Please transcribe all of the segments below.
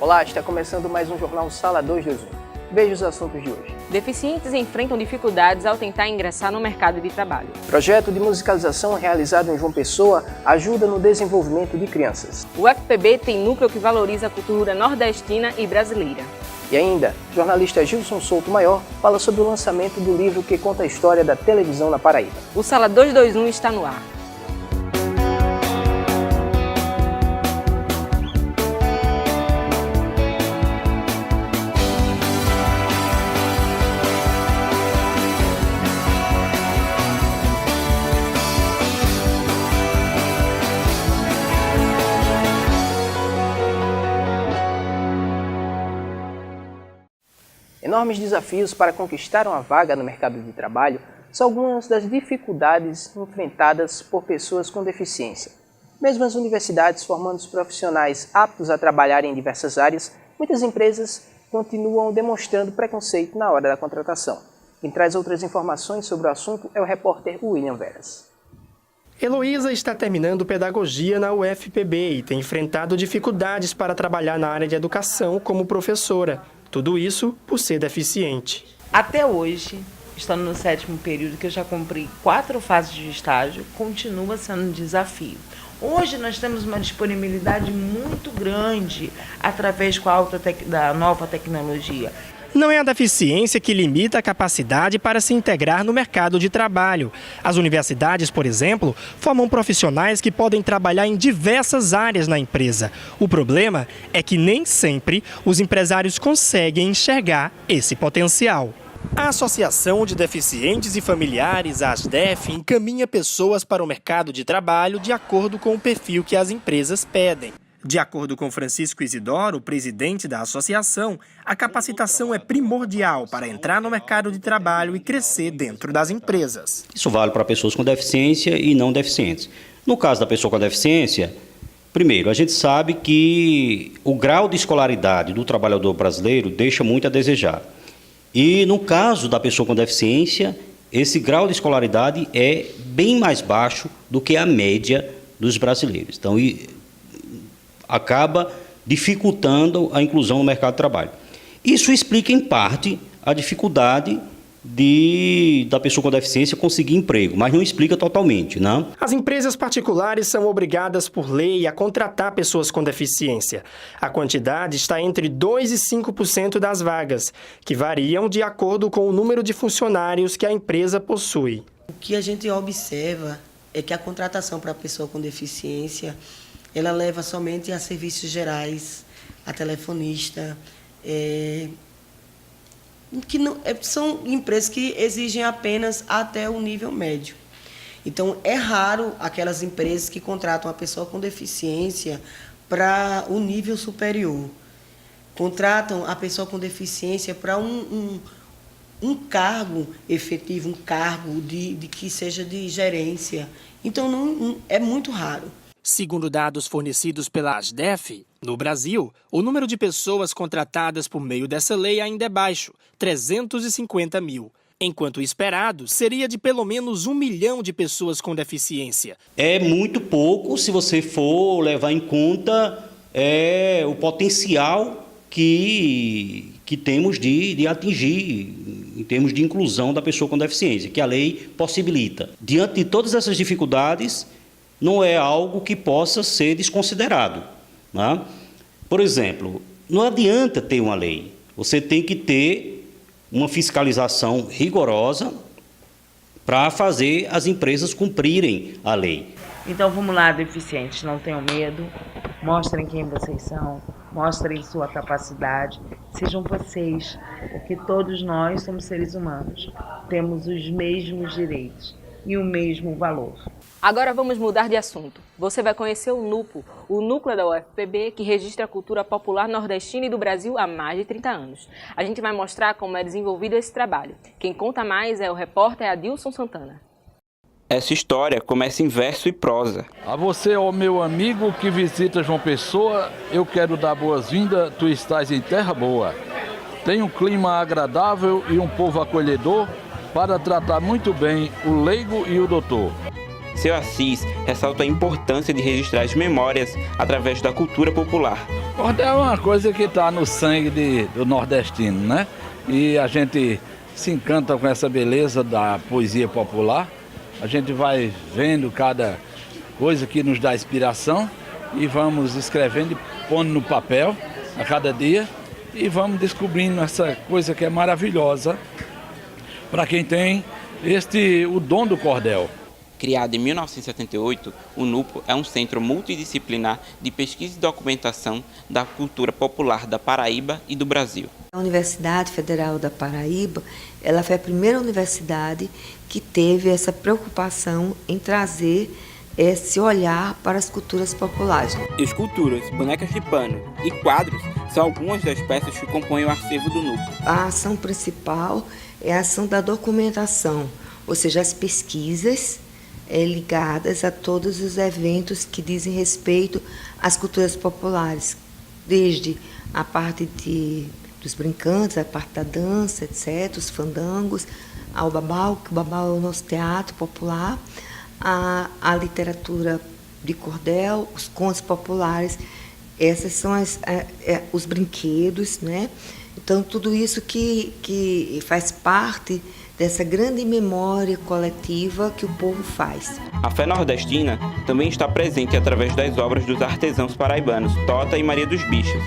Olá, está começando mais um Jornal Sala 221. Veja os assuntos de hoje. Deficientes enfrentam dificuldades ao tentar ingressar no mercado de trabalho. Projeto de musicalização realizado em João Pessoa ajuda no desenvolvimento de crianças. O UFPB tem núcleo que valoriza a cultura nordestina e brasileira. E ainda, o jornalista Gilson Souto Maior fala sobre o lançamento do livro que conta a história da televisão na Paraíba. O Sala 221 está no ar. Enormes desafios para conquistar uma vaga no mercado de trabalho são algumas das dificuldades enfrentadas por pessoas com deficiência. Mesmo as universidades formando os profissionais aptos a trabalhar em diversas áreas, muitas empresas continuam demonstrando preconceito na hora da contratação. Quem traz outras informações sobre o assunto é o repórter William Veras. Heloísa está terminando pedagogia na UFPB e tem enfrentado dificuldades para trabalhar na área de educação como professora. Tudo isso por ser deficiente. Até hoje, estando no 7º período, que eu já cumpri 4 fases de estágio, continua sendo um desafio. Hoje nós temos uma disponibilidade muito grande através da nova tecnologia. Não é a deficiência que limita a capacidade para se integrar no mercado de trabalho. As universidades, por exemplo, formam profissionais que podem trabalhar em diversas áreas na empresa. O problema é que nem sempre os empresários conseguem enxergar esse potencial. A Associação de Deficientes e Familiares, a ASDEF, encaminha pessoas para o mercado de trabalho de acordo com o perfil que as empresas pedem. De acordo com Francisco Isidoro, presidente da associação, a capacitação é primordial para entrar no mercado de trabalho e crescer dentro das empresas. Isso vale para pessoas com deficiência e não deficientes. No caso da pessoa com deficiência, primeiro, a gente sabe que o grau de escolaridade do trabalhador brasileiro deixa muito a desejar. E no caso da pessoa com deficiência, esse grau de escolaridade é bem mais baixo do que a média dos brasileiros. Então, acaba dificultando a inclusão no mercado de trabalho. Isso explica, em parte, a dificuldade da pessoa com deficiência conseguir emprego, mas não explica totalmente, não? As empresas particulares são obrigadas por lei a contratar pessoas com deficiência. A quantidade está entre 2% e 5% das vagas, que variam de acordo com o número de funcionários que a empresa possui. O que a gente observa é que a contratação para a pessoa com deficiência ela leva somente a serviços gerais, a telefonista, que não, são empresas que exigem apenas até o nível médio. Então, é raro aquelas empresas que contratam a pessoa com deficiência para o nível superior. Contratam a pessoa com deficiência para um cargo efetivo, um cargo que seja de gerência. Então, é muito raro. Segundo dados fornecidos pela ASDEF, no Brasil, o número de pessoas contratadas por meio dessa lei ainda é baixo, 350 mil, enquanto o esperado seria de pelo menos 1 milhão de pessoas com deficiência. É muito pouco se você for levar em conta o potencial que temos de atingir em termos de inclusão da pessoa com deficiência, que a lei possibilita. Diante de todas essas dificuldades, não é algo que possa ser desconsiderado, né? Por exemplo, não adianta ter uma lei, você tem que ter uma fiscalização rigorosa para fazer as empresas cumprirem a lei. Então vamos lá, deficientes, não tenham medo, mostrem quem vocês são, mostrem sua capacidade, sejam vocês, porque todos nós somos seres humanos, temos os mesmos direitos e o mesmo valor. Agora vamos mudar de assunto. Você vai conhecer o NUPO, o núcleo da UFPB que registra a cultura popular nordestina e do Brasil há mais de 30 anos. A gente vai mostrar como é desenvolvido esse trabalho. Quem conta mais é o repórter Adilson Santana. Essa história começa em verso e prosa. A você, ó meu amigo que visita João Pessoa, eu quero dar boas-vindas, tu estás em terra boa. Tem um clima agradável e um povo acolhedor para tratar muito bem o leigo e o doutor. Seu Assis ressalta a importância de registrar as memórias através da cultura popular. Cordel é uma coisa que está no sangue do nordestino, né? E a gente se encanta com essa beleza da poesia popular. A gente vai vendo cada coisa que nos dá inspiração e vamos escrevendo e pondo no papel a cada dia e vamos descobrindo essa coisa que é maravilhosa para quem tem o dom do cordel. Criado em 1978, o NUPO é um centro multidisciplinar de pesquisa e documentação da cultura popular da Paraíba e do Brasil. A Universidade Federal da Paraíba, ela foi a primeira universidade que teve essa preocupação em trazer esse olhar para as culturas populares. Esculturas, bonecas de pano e quadros são algumas das peças que compõem o acervo do NUPO. A ação principal é a ação da documentação, ou seja, as pesquisas ligadas a todos os eventos que dizem respeito às culturas populares, desde a parte dos brincantes, a parte da dança, etc., os fandangos, ao babau, que o babau é o nosso teatro popular, a literatura de cordel, os contos populares, essas são os brinquedos, né? Então, tudo isso que faz parte dessa grande memória coletiva que o povo faz. A fé nordestina também está presente através das obras dos artesãos paraibanos Tota e Maria dos Bichos.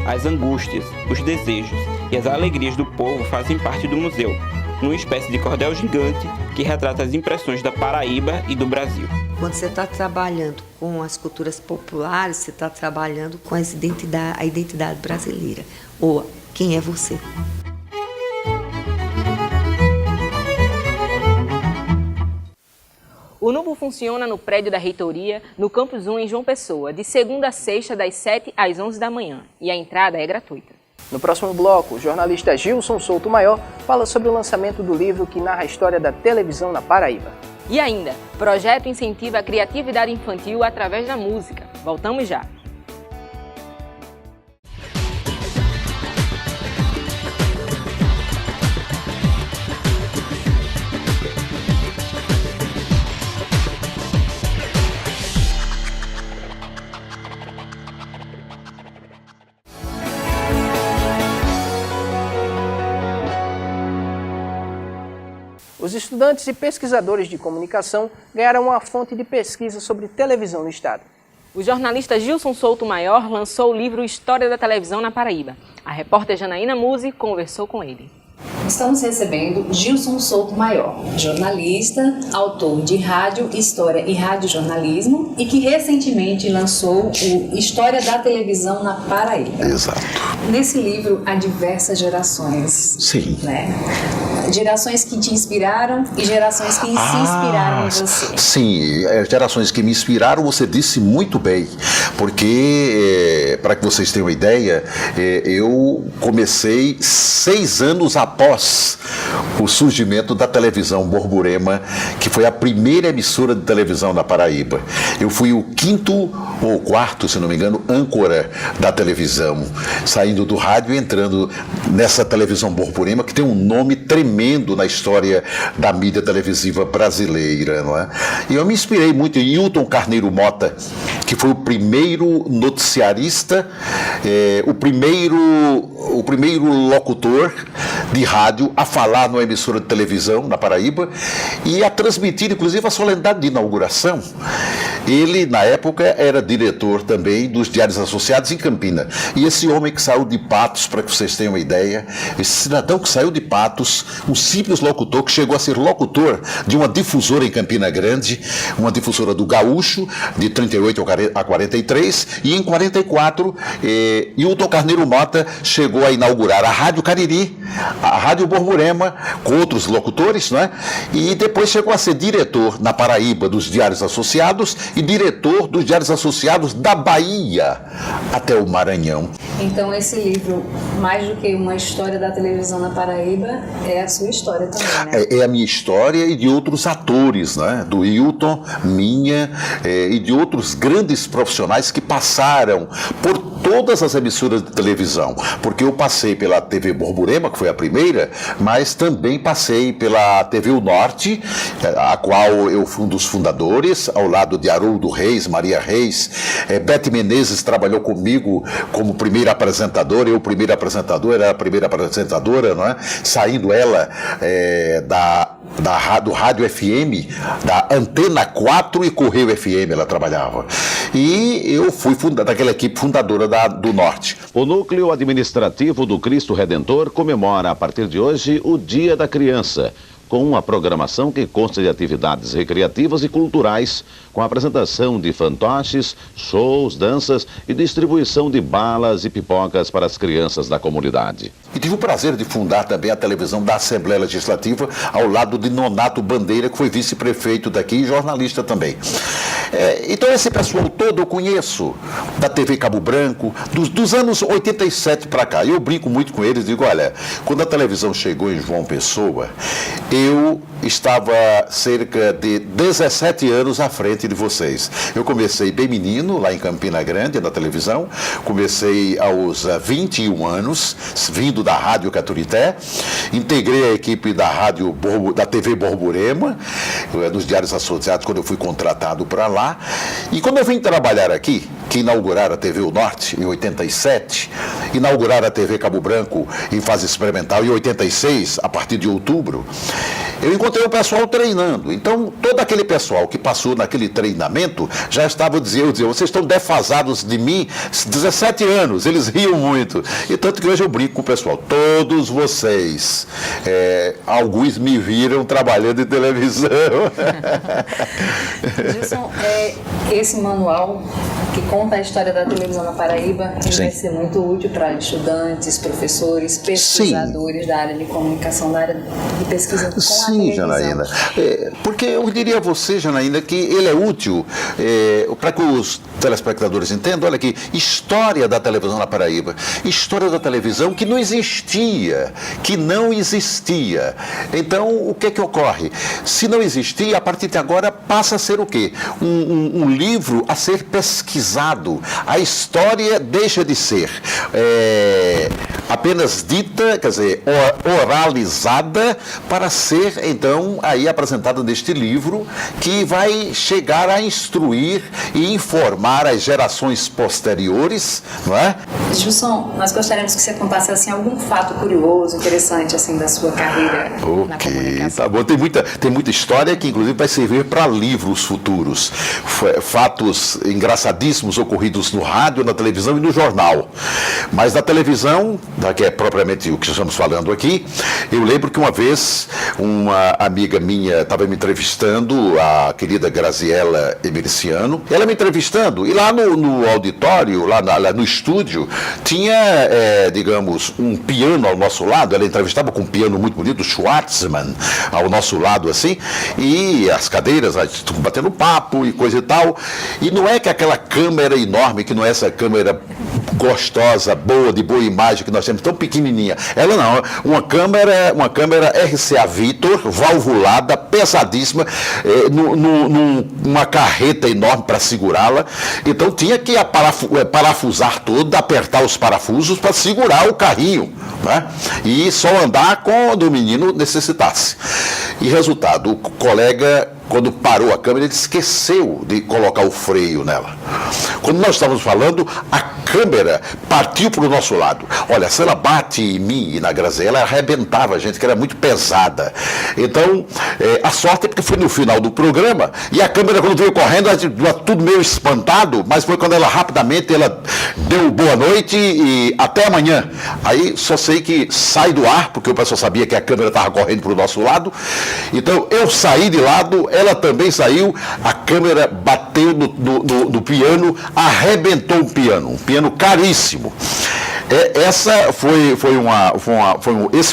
As angústias, os desejos e as alegrias do povo fazem parte do museu, numa espécie de cordel gigante que retrata as impressões da Paraíba e do Brasil. Quando você está trabalhando com as culturas populares, você está trabalhando com a identidade brasileira, ou quem é você. O NUPO funciona no prédio da reitoria, no Campus 1 em João Pessoa, de segunda a sexta, das 7 às 11 da manhã, e a entrada é gratuita. No próximo bloco, o jornalista Gilson Souto Maior fala sobre o lançamento do livro que narra a história da televisão na Paraíba. E ainda, projeto incentiva a criatividade infantil através da música. Voltamos já. Os estudantes e pesquisadores de comunicação ganharam uma fonte de pesquisa sobre televisão no estado. O jornalista Gilson Souto Maior lançou o livro História da Televisão na Paraíba. A repórter Janaína Musi conversou com ele. Estamos recebendo Gilson Souto Maior, jornalista, autor de Rádio, História e Radiojornalismo e que recentemente lançou o História da Televisão na Paraíba. Exato. Nesse livro há diversas gerações. Sim. Né? Gerações que te inspiraram e gerações que se inspiraram em você. Sim, gerações que me inspiraram, você disse muito bem, porque, para que vocês tenham uma ideia, eu comecei 6 anos após o surgimento da televisão Borborema, que foi a primeira emissora de televisão na Paraíba. Eu fui o 5º ou 4º, se não me engano, âncora da televisão, saindo do rádio e entrando nessa televisão Borborema, que tem um nome tremendo na história da mídia televisiva brasileira, não é? E eu me inspirei muito em Hilton Carneiro Mota, que foi o primeiro noticiarista, o primeiro locutor de rádio a falar numa emissora de televisão na Paraíba e a transmitir, inclusive, a solenidade de inauguração. Ele, na época, era diretor também dos Diários Associados em Campina. E esse homem que saiu de Patos, para que vocês tenham uma ideia, esse cidadão que saiu de Patos, um simples locutor, que chegou a ser locutor de uma difusora em Campina Grande, uma difusora do Gaúcho, de 38 a 43, e em 44, Hilton Carneiro Mota chegou a inaugurar a Rádio Cariri, a Rádio Borborema, com outros locutores, né? E depois chegou a ser diretor na Paraíba dos Diários Associados e diretor dos Diários Associados da Bahia até o Maranhão. Então esse livro, mais do que uma história da televisão na Paraíba, é a sua história também, né? É a minha história e de outros atores, né? Do Hilton, minha, e de outros grandes profissionais que passaram por todas as emissoras de televisão, porque eu passei pela TV Borborema, que foi a primeira, mas também passei pela TV O Norte, a qual eu fui um dos fundadores, ao lado de Haroldo Reis, Maria Reis. Bete Menezes trabalhou comigo como primeira apresentadora, eu primeira apresentadora, era a primeira apresentadora, não é? Saindo ela do Rádio FM, da Antena 4 e Correio FM, ela trabalhava. E eu fui daquela equipe fundadora do Norte. O Núcleo Administrativo do Cristo Redentor comemora a partir de hoje o Dia da Criança, com uma programação que consta de atividades recreativas e culturais, com a apresentação de fantoches, shows, danças e distribuição de balas e pipocas para as crianças da comunidade. E tive o prazer de fundar também a televisão da Assembleia Legislativa, ao lado de Nonato Bandeira, que foi vice-prefeito daqui e jornalista também. Então esse pessoal todo eu conheço, da TV Cabo Branco, dos anos 87 para cá. Eu brinco muito com eles, digo, olha, quando a televisão chegou em João Pessoa, eu estava cerca de 17 anos à frente de vocês. Eu comecei bem menino, lá em Campina Grande, na televisão. Comecei aos 21 anos, vindo da Rádio Caturité. Integrei a equipe da TV Borborema, nos Diários Associados, quando eu fui contratado para lá. E quando eu vim trabalhar aqui, que inauguraram a TV O Norte, em 87, inauguraram a TV Cabo Branco em fase experimental em 86, a partir de outubro, eu encontrei o pessoal treinando. Então, todo aquele pessoal que passou naquele treinamento já estava dizendo, vocês estão defasados de mim 17 anos. Eles riam muito. E tanto que hoje eu brinco com o pessoal. Todos vocês, alguns me viram trabalhando em televisão. Gilson, esse manual que conta a história da televisão na Paraíba vai ser muito útil para estudantes, professores, pesquisadores da área de comunicação, da área de pesquisa com a televisão. Janaína. Porque eu diria a você, Janaína, que ele é útil para que os telespectadores entendam. Olha aqui, história da televisão na Paraíba. História da televisão que não existia. Então, o que ocorre? Se não existia, a partir de agora passa a ser o quê? Um livro a ser pesquisado. A história deixa de ser apenas dita, quer dizer, oralizada, para ser, então, aí apresentada neste livro, que vai chegar a instruir e informar as gerações posteriores, não é? Gilson, nós gostaríamos que você contasse, assim, algum fato curioso, interessante, assim, da sua carreira na comunicação. Tá bom. Tem muita história que, inclusive, vai servir para livros futuros. Fatos engraçadíssimos ocorridos no rádio, na televisão e no jornal. Mas na televisão, que é propriamente o que estamos falando aqui, eu lembro que uma vez uma amiga minha estava me entrevistando, a querida Graziella Emericiano, ela me entrevistando, e lá no auditório, lá no estúdio, tinha, digamos, um piano ao nosso lado. Ela entrevistava com um piano muito bonito, Schwartzman, ao nosso lado, assim, e as cadeiras, batendo papo e coisa e tal. E não é que aquela câmera enorme, que não é essa câmera gostosa, boa, de boa imagem que nós temos, tão pequenininha. Ela não, uma câmera RCA Victor, valvulada, pesadíssima, numa carreta enorme para segurá-la. Então tinha que parafusar toda, apertar os parafusos para segurar o carrinho, né? E só andar quando o menino necessitasse. E resultado, o colega, quando parou a câmera, ele esqueceu de colocar o freio nela. Quando nós estávamos falando, a câmera partiu para o nosso lado. Olha, se ela bate em mim e na Graziella, ela arrebentava a gente, que era muito pesada. Então, a sorte é porque foi no final do programa, e a câmera, quando veio correndo, tudo meio espantado, mas foi quando ela rapidamente deu boa noite e até amanhã. Aí só sei que sai do ar, porque o pessoal sabia que a câmera estava correndo para o nosso lado. Então eu saí de lado, ela também saiu, a câmera bateu no piano, arrebentou um piano caríssimo. Esse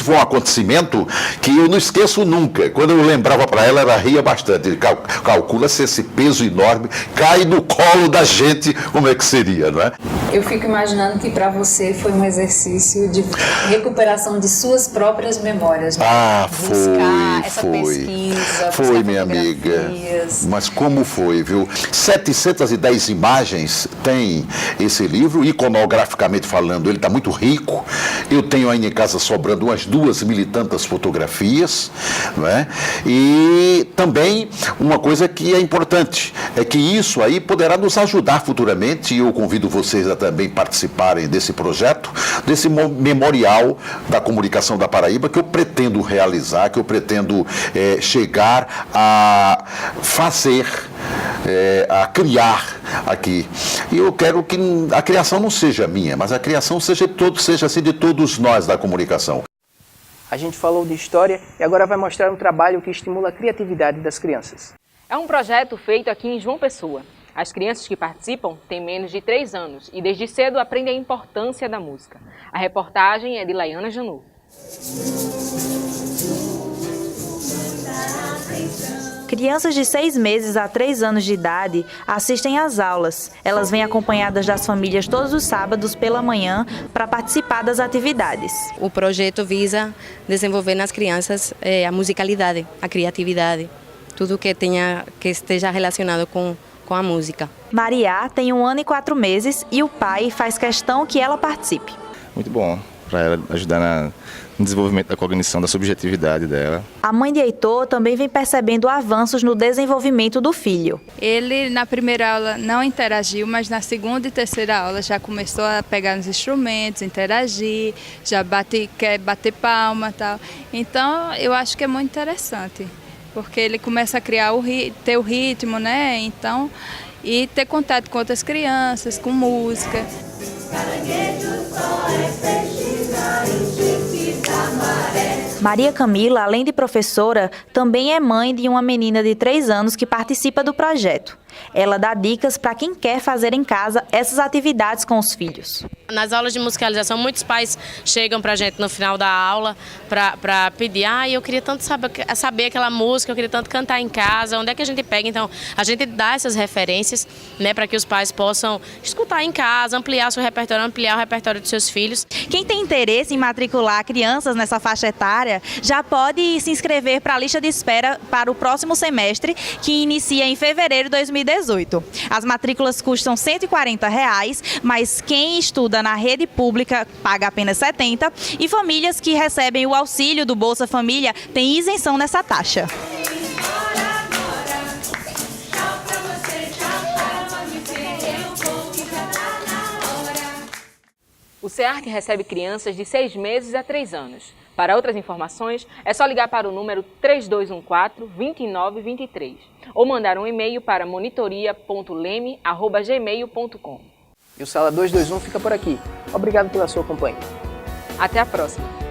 foi um acontecimento que eu não esqueço nunca. Quando eu lembrava para ela, ela ria bastante. Calcula se esse peso enorme cai no colo da gente, como é que seria, não é? Eu fico imaginando que para você foi um exercício de recuperação de suas próprias memórias. Né? Buscar essa pesquisa, foi, minha amiga. Mas como foi, viu? 710 imagens tem esse livro, iconograficamente falando, ele está muito rico. Eu tenho ainda em casa sobrando umas 2.000 e tantas fotografias, não é? E também uma coisa que é importante, é que isso aí poderá nos ajudar futuramente, e eu convido vocês a também participarem desse projeto, desse memorial da comunicação da Paraíba, que eu pretendo realizar, que eu pretendo chegar a fazer, a criar aqui. E eu quero que a criação não seja minha, mas a criação seja assim de todos nós da comunicação. A gente falou de história e agora vai mostrar um trabalho que estimula a criatividade das crianças. É um projeto feito aqui em João Pessoa. As crianças que participam têm menos de 3 anos e desde cedo aprendem a importância da música. A reportagem é de Laiana Janu. Crianças de 6 meses a 3 anos de idade assistem às aulas. Elas vêm acompanhadas das famílias todos os sábados pela manhã para participar das atividades. O projeto visa desenvolver nas crianças a musicalidade, a criatividade, tudo que esteja relacionado com a música. Maria tem 1 ano e 4 meses e o pai faz questão que ela participe. Muito bom, para ela ajudar no desenvolvimento da cognição, da subjetividade dela. A mãe de Heitor também vem percebendo avanços no desenvolvimento do filho. Ele na primeira aula não interagiu, mas na segunda e terceira aula já começou a pegar nos instrumentos, interagir, já quer bater palma e tal. Então eu acho que é muito interessante, porque ele começa a criar ter o ritmo, né? Então, e ter contato com outras crianças, com música. Maria Camila, além de professora, também é mãe de uma menina de 3 anos que participa do projeto. Ela dá dicas para quem quer fazer em casa essas atividades com os filhos. Nas aulas de musicalização, muitos pais chegam para a gente no final da aula para pedir, eu queria tanto saber aquela música, eu queria tanto cantar em casa, onde é que a gente pega? Então, a gente dá essas referências, né, para que os pais possam escutar em casa, ampliar seu repertório, ampliar o repertório dos seus filhos. Quem tem interesse em matricular crianças nessa faixa etária já pode se inscrever para a lista de espera para o próximo semestre, que inicia em fevereiro de 2018. As matrículas custam R$ 140, mas quem estuda na rede pública paga apenas R$ 70 e famílias que recebem o auxílio do Bolsa Família têm isenção nessa taxa. O SEARC recebe crianças de 6 meses a 3 anos. Para outras informações, é só ligar para o número 3214-2923 ou mandar um e-mail para monitoria.leme@gmail.com. E o Sala 221 fica por aqui. Obrigado pela sua companhia. Até a próxima.